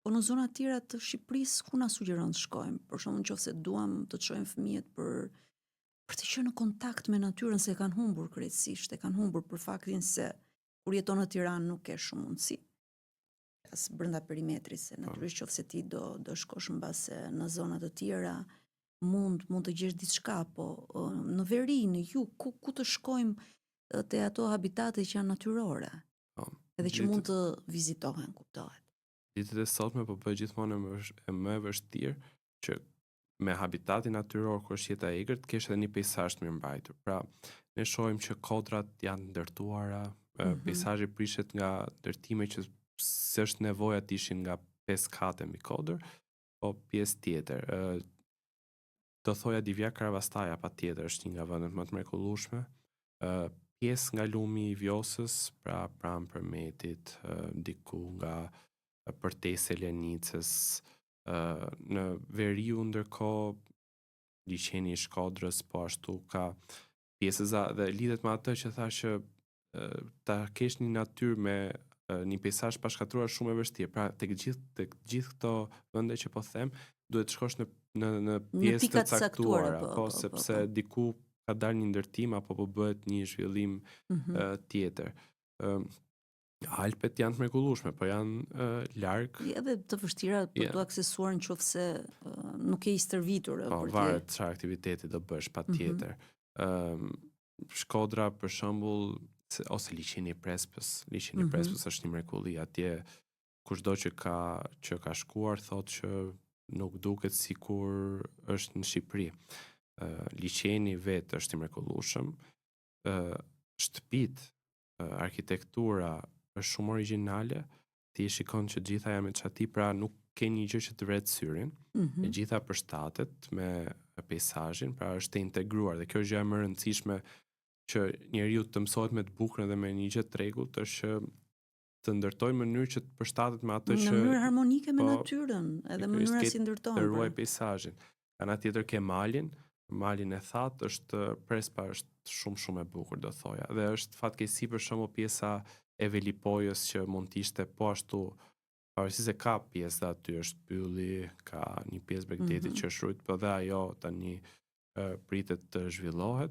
Po në zona tjera të Shqipërisë ku na sugjeron të shkojmë? Për shembull nëse duam të çojmë fëmijët për të qenë në kontakt me natyrën se e kanë humbur krejtësisht, e kanë humbur për faktin se kur jeton në Tiranë nuk ke shumë mundësi. As brenda perimetrit se natyrisht nëse ti do shkosh mbase në zona të tjera mund të gjesh diçka, po në veri, në jug, ku të shkojmë te ato habitate që janë natyrore, edhe që mund të vizitohen, kuptohet. Ditët e sotme po bëhet gjithmonë më e vështirë që me habitatin natyror kur është jeta e egërt, kesh edhe një peizazh të mirëmbajtur. Pra, ne shohim që kodrat janë ndërtuara, peizazhi prishet nga ndërtime që s'është nevoja të ishin nga 5 kate mbi kodër, po pjesë tjetër. Do thoja Divja Karavastaja patjetër është një nga vendet më të mrekullueshme. Pjesë nga lumi i Vjosës, pra pranë Përmetit, diku nga Përtesa e Lenicës, në veriu ndërkohë liçeni i Shkodrës, po ashtu ka pjesëza dhe lidhet me atë që thash që ta kesh një natyrë me një peizazh bashkëtruar shumë e vështirë. Pra tek gjithë këto vende që po them, duhet të shkosh në pjesë të caktuara, po sepse diku ka dalë një ndërtim apo po bëhet një zhvillim tjetër. Alpet janë të mrekullueshme, po janë larg. Edhe të vështira për tu aksesuar nëse nuk je i stërvitur për ti. Varet çfarë aktiviteti do bësh patjetër. Shkodra për shembull ose liçeni i Prespës. Liçeni i Prespës është një mrekulli. Atje kushdo që ka shkuar thotë që nuk duket sikur është në Shqipëri. Liçeni vetë është i mrekullueshëm. Shtëpitë, arkitektura është shumë origjinale, ti shikon që gjitha janë me çati, pra nuk ke një gjë që të vret syrin, e gjitha përshtatet me peizazhin, pra është e integruar dhe kjo është gjë e më e rëndësishme që njeriu të mësohet me të bukurën dhe me një gjë të rregullt është që të ndërtojë në mënyrë që të përshtatet me atë që në mënyrë harmonike me natyrën, edhe mënyra si ndërton. Të ruaj peizazhin. Ana tjetër ke malin e thatë është Prespa është shumë e bukur do thoja. Dhe është fatkeqësi për shembull pjesa e Velipojës që mund të ishte po ashtu, pavarësisht se ka pjesë aty është pylli, ka një pjesë Bregdetit që është rujt, po dhe ajo tani pritet të zhvillohet.